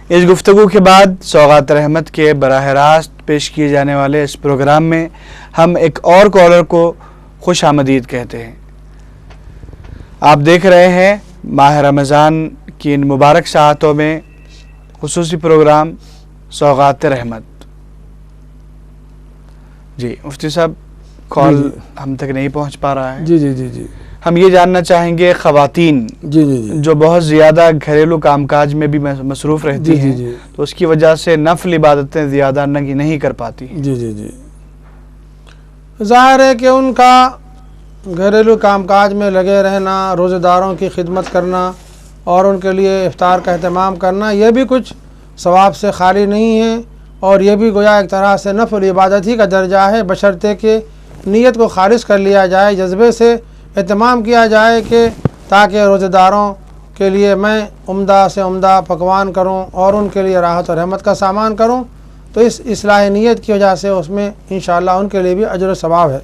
اس گفتگو کے بعد سوغات رحمت کے براہ راست پیش کیے جانے والے اس پروگرام میں ہم ایک اور کالر کو خوش آمدید کہتے ہیں۔ آپ دیکھ رہے ہیں ماہ رمضان کی ان مبارک ساعتوں میں خصوصی پروگرام سوغات رحمت۔ جی مفتی صاحب، کال ہم تک نہیں پہنچ پا رہا ہے۔ جی ہم یہ جاننا چاہیں گے خواتین جی جو بہت زیادہ گھریلو کام کاج میں بھی مصروف رہتی ہیں تو اس کی وجہ سے نفل عبادتیں زیادہ نہیں کر پاتی۔ جی ظاہر ہے کہ ان کا گھریلو کام کاج میں لگے رہنا، روزہ داروں کی خدمت کرنا اور ان کے لیے افطار کا اہتمام کرنا، یہ بھی کچھ ثواب سے خالی نہیں ہے، اور یہ بھی گویا ایک طرح سے نفل عبادت ہی کا درجہ ہے، بشرطے کہ نیت کو خالص کر لیا جائے، جذبے سے اہتمام کیا جائے کہ تاکہ روزہ داروں کے لیے میں عمدہ سے عمدہ پکوان کروں اور ان کے لیے راحت و رحمت کا سامان کروں، تو اس اصلاح نیت کی وجہ سے اس میں انشاءاللہ ان کے لیے بھی اجر و ثواب ہے۔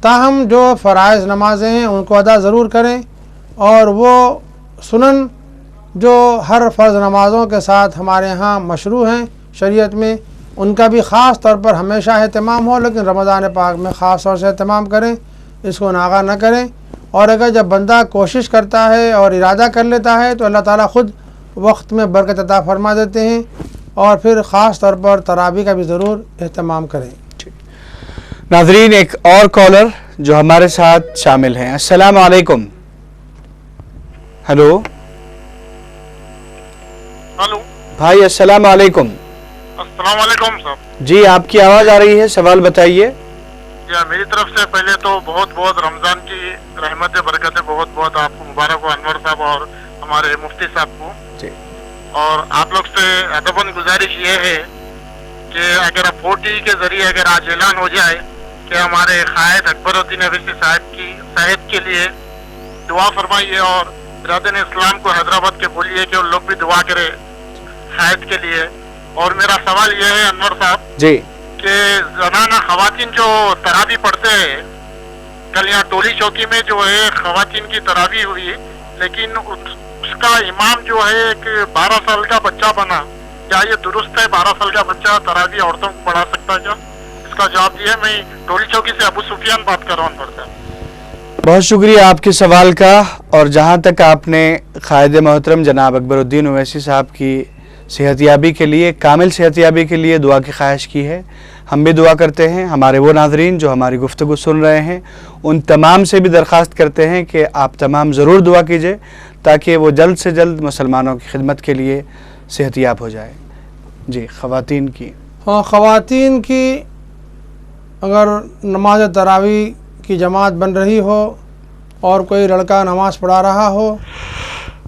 تاہم جو فرائض نمازیں ہیں ان کو ادا ضرور کریں، اور وہ سنن جو ہر فرض نمازوں کے ساتھ ہمارے ہاں مشروع ہیں شریعت میں، ان کا بھی خاص طور پر ہمیشہ اہتمام ہو، لیکن رمضان پاک میں خاص طور سے اہتمام کریں، اس کو ناغہ نہ کریں۔ اور اگر جب بندہ کوشش کرتا ہے اور ارادہ کر لیتا ہے تو اللہ تعالیٰ خود وقت میں برکت عطا فرما دیتے ہیں، اور پھر خاص طور پر تراویح کا بھی ضرور اہتمام کریں۔ ناظرین، ایک اور کالر جو ہمارے ساتھ شامل ہیں۔ السلام علیکم۔ ہلو ہلو بھائی، السلام علیکم۔ السلام علیکم صاحب۔ جی آپ کی آواز آ رہی ہے، سوال بتائیے۔ میری طرف سے پہلے تو بہت بہت رمضان کی رحمت برکتیں بہت بہت آپ کو مبارک ہو، انور صاحب اور ہمارے مفتی صاحب کو جی۔ اور آپ لوگ سے ادباً گزارش یہ ہے کہ اگر اب 4T کے ذریعے اگر آج اعلان ہو جائے کہ ہمارے قائد اکبر الدین اویسی صاحب کی صحت کے لیے دعا فرمائیے، اور برادران اسلام کو حیدرآباد کے بولیے کہ ان لوگ بھی دعا کرے قائد کے لیے۔ اور میرا سوال یہ ہے انور صاحب جی کہ زنانہ خواتین جو تراویح پڑھتے ہیں، کل یہاں ٹولی چوکی میں جو ہے خواتین کی تراویح ہوئی، لیکن اس کا امام جو ہے ایک 12 سال کا بچہ بنا، کیا یہ درست ہے 12 سال کا بچہ تراویح عورتوں کو پڑھا سکتا ہے کیا؟ اس کا جواب دیا۔ میں ٹولی چوکی سے ابو سفیان بات کر رہا ہوں انور صاحب۔ بہت شکریہ آپ کے سوال کا۔ اور جہاں تک آپ نے قائد محترم جناب اکبر الدین اویسی صاحب کی صحت یابی کے لیے، کامل صحت یابی کے لیے دعا کی خواہش کی ہے، ہم بھی دعا کرتے ہیں۔ ہمارے وہ ناظرین جو ہماری گفتگو سن رہے ہیں ان تمام سے بھی درخواست کرتے ہیں کہ آپ تمام ضرور دعا کیجئے تاکہ وہ جلد سے جلد مسلمانوں کی خدمت کے لیے صحت یاب ہو جائے۔ جی خواتین کی، ہاں خواتین کی اگر نماز تراویح کی جماعت بن رہی ہو اور کوئی لڑکا نماز پڑھا رہا ہو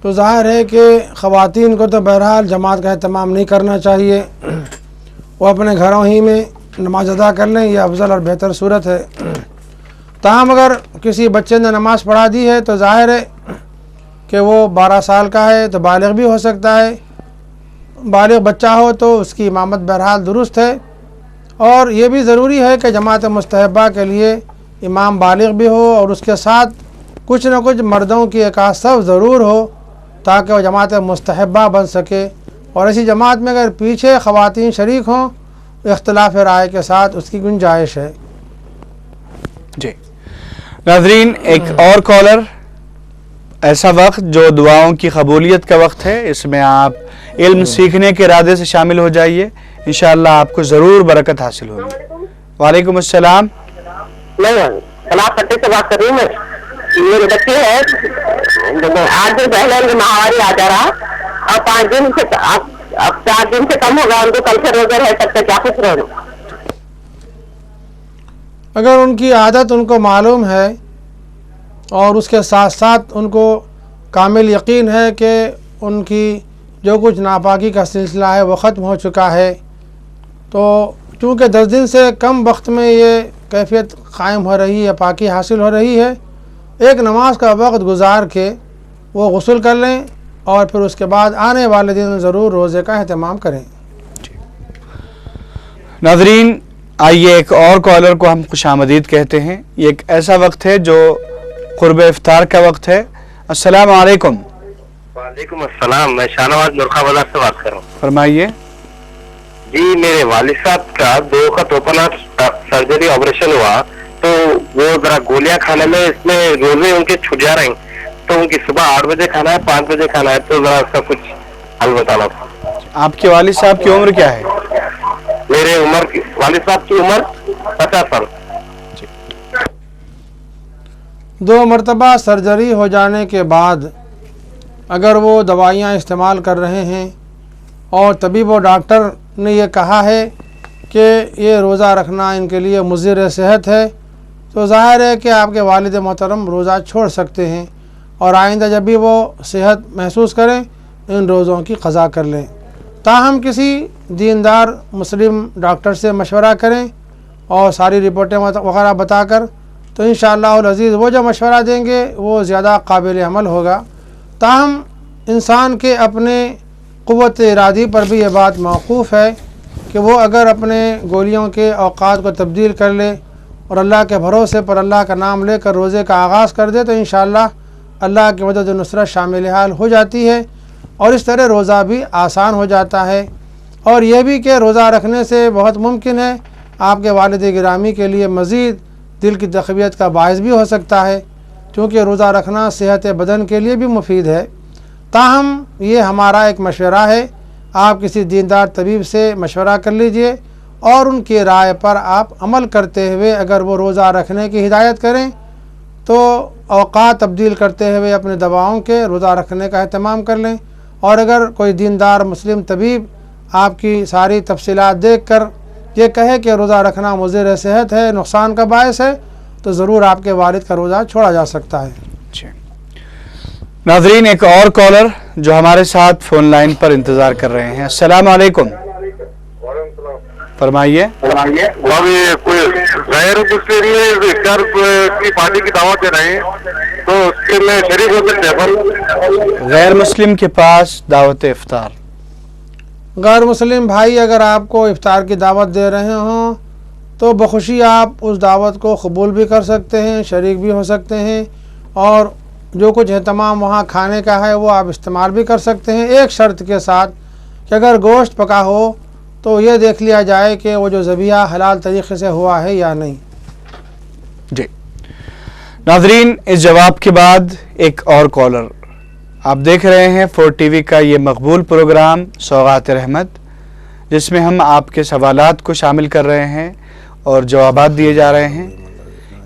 تو ظاہر ہے کہ خواتین کو تو بہرحال جماعت کا اہتمام نہیں کرنا چاہیے، وہ اپنے گھروں ہی میں نماز ادا کر لیں، یہ افضل اور بہتر صورت ہے۔ تاہم اگر کسی بچے نے نماز پڑھا دی ہے تو ظاہر ہے کہ وہ 12 سال کا ہے تو بالغ بھی ہو سکتا ہے، بالغ بچہ ہو تو اس کی امامت بہرحال درست ہے۔ اور یہ بھی ضروری ہے کہ جماعت مستحبہ کے لیے امام بالغ بھی ہو اور اس کے ساتھ کچھ نہ کچھ مردوں کی ایک آدھ صف ضرور ہو تاکہ وہ جماعت مستحبہ بن سکے، اور ایسی جماعت میں اگر پیچھے خواتین شریک ہوں اختلاف رائے کے ساتھ اس کی گنجائش ہے۔ جی ناظرین، ایک اور کالر، ایسا وقت جو دعاؤں کی قبولیت کا وقت ہے، اس میں آپ علم سیکھنے کے ارادے سے شامل ہو جائیے، انشاءاللہ آپ کو ضرور برکت حاصل ہوگی۔ وعلیکم السلام۔ میں سلام پٹی سے بات کر رہی ہوں۔ میں میرے بچے ہے 8 دن پہلے ان کی ماہواری آ جا رہا اور 5 دن سے اب 4 دن سے کم ہوگا، ان کو کل سے روزہ رہ سکتے، کیا کچھ رہے؟ اگر ان کی عادت ان کو معلوم ہے اور اس کے ساتھ ساتھ ان کو کامل یقین ہے کہ ان کی جو کچھ ناپاکی کا سلسلہ ہے وہ ختم ہو چکا ہے، تو چونکہ 10 دن سے کم وقت میں یہ کیفیت قائم ہو رہی ہے، پاکی حاصل ہو رہی ہے، ایک نماز کا وقت گزار کے وہ غسل کر لیں اور پھر اس کے بعد آنے والے دن ضرور روزے کا اہتمام کریں۔ ناظرین، آئیے ایک اور کالر کو ہم خوش آمدید کہتے ہیں۔ یہ ایک ایسا وقت ہے جو قرب افطار کا وقت ہے۔ السلام علیکم۔ وعلیکم السلام، میں شاہ نواز نورخا بازار سے بات کر رہا ہوں۔ فرمائیے۔ جی، میرے والد صاحب کا 2 وقت اوپن ہارٹ سرجری آپریشن ہوا، تو وہ ذرا گولیاں کھانے میں اس میں روزے ان کے چھوٹ جا رہے ہیں، تو ان کی صبح 8 بجے کھانا ہے، 5 بجے کھانا ہے، تو ذرا اس کا کچھ حل بتانا تھا۔ آپ کے والد صاحب کی عمر کیا ہے؟ میرے والد صاحب کی عمر 50 سال۔ 2 مرتبہ سرجری ہو جانے کے بعد اگر وہ دوائیاں استعمال کر رہے ہیں اور طبیب و ڈاکٹر نے یہ کہا ہے کہ یہ روزہ رکھنا ان کے لیے مضر صحت ہے، تو ظاہر ہے کہ آپ کے والد محترم روزہ چھوڑ سکتے ہیں اور آئندہ جب بھی وہ صحت محسوس کریں ان روزوں کی قضا کر لیں۔ تاہم کسی دیندار مسلم ڈاکٹر سے مشورہ کریں اور ساری رپورٹیں وغیرہ بتا کر، تو انشاءاللہ العزیز وہ جو مشورہ دیں گے وہ زیادہ قابل عمل ہوگا۔ تاہم انسان کے اپنے قوت ارادی پر بھی یہ بات موقوف ہے کہ وہ اگر اپنے گولیوں کے اوقات کو تبدیل کر لے اور اللہ کے بھروسے پر اللہ کا نام لے کر روزے کا آغاز کر دے، تو انشاءاللہ اللہ کی مدد و نصرت شامل حال ہو جاتی ہے اور اس طرح روزہ بھی آسان ہو جاتا ہے۔ اور یہ بھی کہ روزہ رکھنے سے بہت ممکن ہے آپ کے والد گرامی کے لیے مزید دل کی تقویت کا باعث بھی ہو سکتا ہے، چونکہ روزہ رکھنا صحت بدن کے لیے بھی مفید ہے۔ تاہم یہ ہمارا ایک مشورہ ہے، آپ کسی دیندار طبیب سے مشورہ کر لیجئے اور ان کی رائے پر آپ عمل کرتے ہوئے اگر وہ روزہ رکھنے کی ہدایت کریں تو اوقات تبدیل کرتے ہوئے اپنے دواؤں کے روزہ رکھنے کا اہتمام کر لیں، اور اگر کوئی دیندار مسلم طبیب آپ کی ساری تفصیلات دیکھ کر یہ کہے کہ روزہ رکھنا مضر صحت ہے، نقصان کا باعث ہے، تو ضرور آپ کے والد کا روزہ چھوڑا جا سکتا ہے۔ ناظرین، ایک اور کالر جو ہمارے ساتھ فون لائن پر انتظار کر رہے ہیں۔ السلام علیکم۔ فرمائیے۔ کوئی غیر مسلم افطار کی پارٹی کی دعوت دے رہے ہیں تو اس کے میں شریک ہو سکتے ہیں؟ غیر مسلم کے پاس دعوت افطار، غیر مسلم بھائی اگر آپ کو افطار کی دعوت دے رہے ہوں تو بخوشی آپ اس دعوت کو قبول بھی کر سکتے ہیں، شریک بھی ہو سکتے ہیں، اور جو کچھ اہتمام وہاں کھانے کا ہے وہ آپ استعمال بھی کر سکتے ہیں، ایک شرط کے ساتھ کہ اگر گوشت پکا ہو تو یہ دیکھ لیا جائے کہ وہ جو ذبیحہ حلال طریقے سے ہوا ہے یا نہیں۔ جی ناظرین، اس جواب کے بعد ایک اور کالر۔ آپ دیکھ رہے ہیں 4 ٹی وی کا یہ مقبول پروگرام سوغات رحمت، جس میں ہم آپ کے سوالات کو شامل کر رہے ہیں اور جوابات دیے جا رہے ہیں۔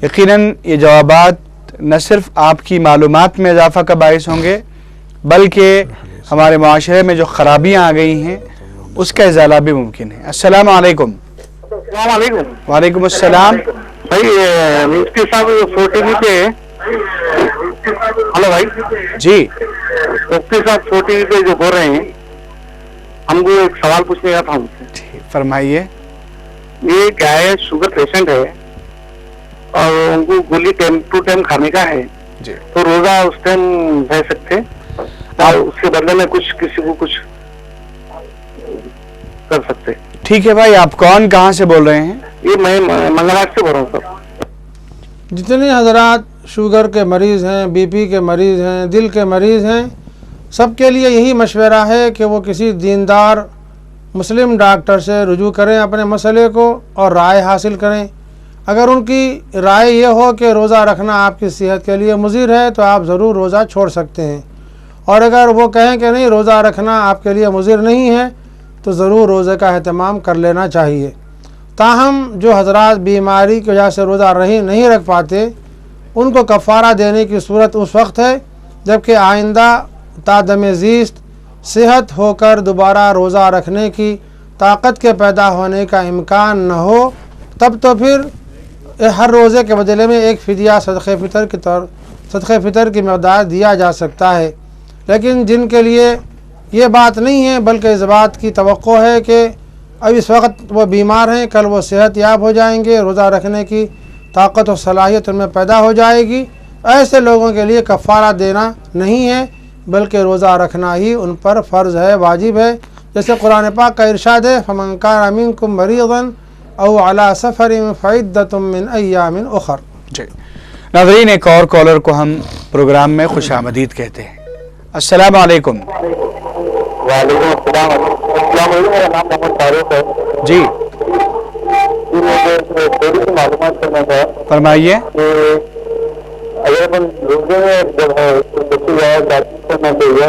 یقیناً یہ جوابات نہ صرف آپ کی معلومات میں اضافہ کا باعث ہوں گے بلکہ ہمارے معاشرے میں جو خرابیاں آ گئی ہیں اس کا ازالہ بھی ممکن ہے۔ السلام علیکم۔ السلام علیکم۔ وعلیکم السلام۔ بھائی مفتی صاحب 4 ٹی وی پہ، ہلو بھائی جی مفتی صاحب 4 ٹی وی پہ جو بول رہے ہیں، ہم کو ایک سوال پوچھنے کا تھا ان سے۔ فرمائیے۔ یہ کیا ہے، شوگر پیشنٹ ہے اور ان کو گولی ٹائم ٹو ٹائم کھانے کا ہے، تو روزہ اس ٹائم رہ سکتے اور اس کے بدلے میں کچھ کسی کو کچھ کر سکتے؟ ٹھیک ہے بھائی، آپ کون کہاں سے بول رہے ہیں؟ یہ میں منگلات سے بول رہا ہوں سر۔ جتنے حضرات شوگر کے مریض ہیں، بی پی کے مریض ہیں، دل کے مریض ہیں، سب کے لیے یہی مشورہ ہے کہ وہ کسی دیندار مسلم ڈاکٹر سے رجوع کریں اپنے مسئلے کو اور رائے حاصل کریں۔ اگر ان کی رائے یہ ہو کہ روزہ رکھنا آپ کی صحت کے لیے مضر ہے تو آپ ضرور روزہ چھوڑ سکتے ہیں، اور اگر وہ کہیں کہ نہیں روزہ رکھنا آپ کے لیے مضر نہیں ہے تو ضرور روزے کا اہتمام کر لینا چاہیے۔ تاہم جو حضرات بیماری کی وجہ سے روزہ نہیں رکھ پاتے ان کو کفارہ دینے کی صورت اس وقت ہے جبکہ آئندہ تا دم زیست صحت ہو کر دوبارہ روزہ رکھنے کی طاقت کے پیدا ہونے کا امکان نہ ہو، تب تو پھر ہر روزے کے بدلے میں ایک فدیہ صدقہ فطر کی مقدار دیا جا سکتا ہے۔ لیکن جن کے لیے یہ بات نہیں ہے بلکہ اس بات کی توقع ہے کہ اب اس وقت وہ بیمار ہیں، کل وہ صحت یاب ہو جائیں گے، روزہ رکھنے کی طاقت و صلاحیت ان میں پیدا ہو جائے گی، ایسے لوگوں کے لیے کفارہ دینا نہیں ہے بلکہ روزہ رکھنا ہی ان پر فرض ہے، واجب ہے، جیسے قرآن پاک کا ارشاد ہے فَمَنْ كَانَ مِنْكُمْ مَرِيضًا أَوْ عَلَى سَفَرٍ فَعِدَّةٌ مِّنْ أَيَّامٍ أُخَرَ۔ جی ناظرین، ایک اور کالر کو ہم پروگرام میں خوش آمدید کہتے ہیں۔ السلام علیکم۔ وعلیکم السلام علیکم، میرا نام محمد فاروق ہے۔ جی مجھے تھوڑی سی معلومات کرنا تھا۔ فرمائیے۔ اگر اپن روزے میں جب ہے کرنا چاہیے،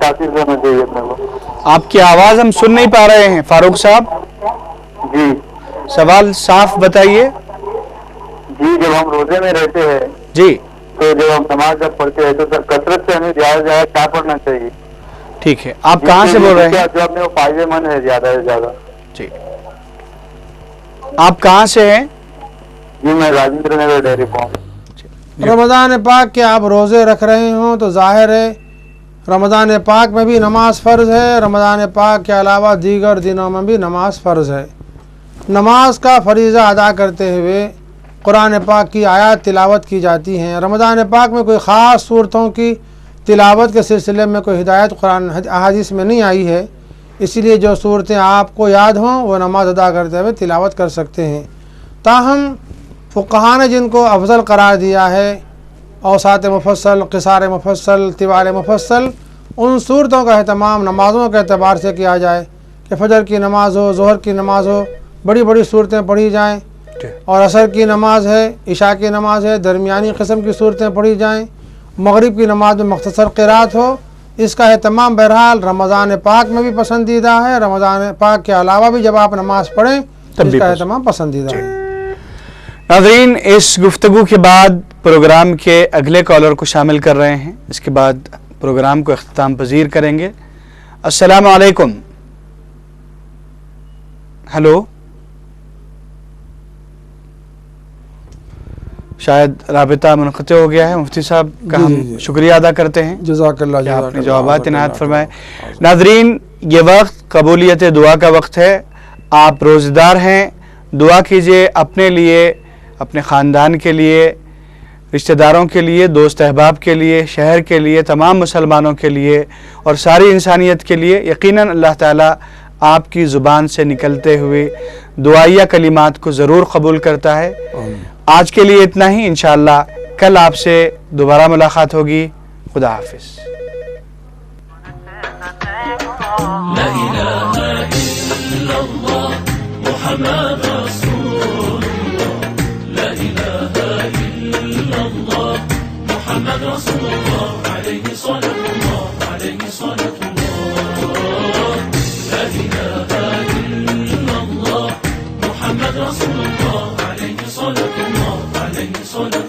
کافی ہونا چاہیے اپنے کو؟ آپ کی آواز ہم سن نہیں پا رہے ہیں فاروق صاحب۔ جی سوال صاف بتائیے۔ جی جب ہم روزے میں رہتے ہیں جی تو جب ہم نماز جب پڑھتے ہیں تو سر کثرت سے ہمیں زیادہ سے زیادہ کیا پڑھنا چاہیے؟ ٹھیک ہے، آپ کہاں سے بول رہے ہیں؟ جو اپنے کو فائدے مند ہے زیادہ سے زیادہ۔ جی آپ کہاں سے ہیں؟ جی میں راجندر نگر ڈیری فارم۔ رمضان پاک کے آپ روزے رکھ رہے ہوں تو ظاہر ہے رمضان پاک میں بھی نماز فرض ہے، رمضان پاک کے علاوہ دیگر دنوں میں بھی نماز فرض ہے۔ نماز کا فریضہ ادا کرتے ہوئے قرآن پاک کی آیات تلاوت کی جاتی ہیں۔ رمضان پاک میں کوئی خاص صورتوں کی تلاوت کے سلسلے میں کوئی ہدایت قرآن احادیث میں نہیں آئی ہے، اسی لیے جو صورتیں آپ کو یاد ہوں وہ نماز ادا کرتے ہوئے تلاوت کر سکتے ہیں۔ تاہم فقہاء نے جن کو افضل قرار دیا ہے، اوساط مفصل، قصار مفصل، طوال مفصل، ان صورتوں کا اہتمام نمازوں کے اعتبار سے کیا جائے کہ فجر کی نماز ہو، ظہر کی نماز ہو، بڑی بڑی صورتیں پڑھی جائیں، اور عصر کی نماز ہے، عشاء کی نماز ہے، درمیانی قسم کی صورتیں پڑھی جائیں، مغرب کی نماز میں مختصر قرات ہو۔ اس کا اہتمام بہرحال رمضان پاک میں بھی پسندیدہ ہے، رمضان پاک کے علاوہ بھی جب آپ نماز پڑھیں تو اس کا اہتمام پسندیدہ ہے۔ ناظرین، اس گفتگو کے بعد پروگرام کے اگلے کالر کو شامل کر رہے ہیں، اس کے بعد پروگرام کو اختتام پذیر کریں گے۔ السلام علیکم۔ ہلو، شاید رابطہ منقطع ہو گیا ہے۔ مفتی صاحب کا ہم شکریہ ادا کرتے ہیں، جزاک اللہ، آپ نے جوابات عنایت فرمائے۔ ناظرین، یہ وقت قبولیت دعا کا وقت ہے۔ آپ روزہ دار ہیں، دعا کیجئے اپنے لیے، اپنے خاندان کے لیے، رشتہ داروں کے لیے، دوست احباب کے لیے، شہر کے لیے، تمام مسلمانوں کے لیے اور ساری انسانیت کے لیے۔ یقیناً اللہ تعالیٰ آپ کی زبان سے نکلتے ہوئے دعائیہ کلمات کو ضرور قبول کرتا ہے۔ آج کے لیے اتنا ہی، انشاءاللہ کل آپ سے دوبارہ ملاقات ہوگی۔ خدا حافظ۔ لا إله إلا الله محمد رسول الله، لا إله إلا الله محمد رسول الله، عليه صلاة الله، عليه صلاة الله، لا إله إلا الله محمد رسول الله، عليه صلاة الله، عليه صلاة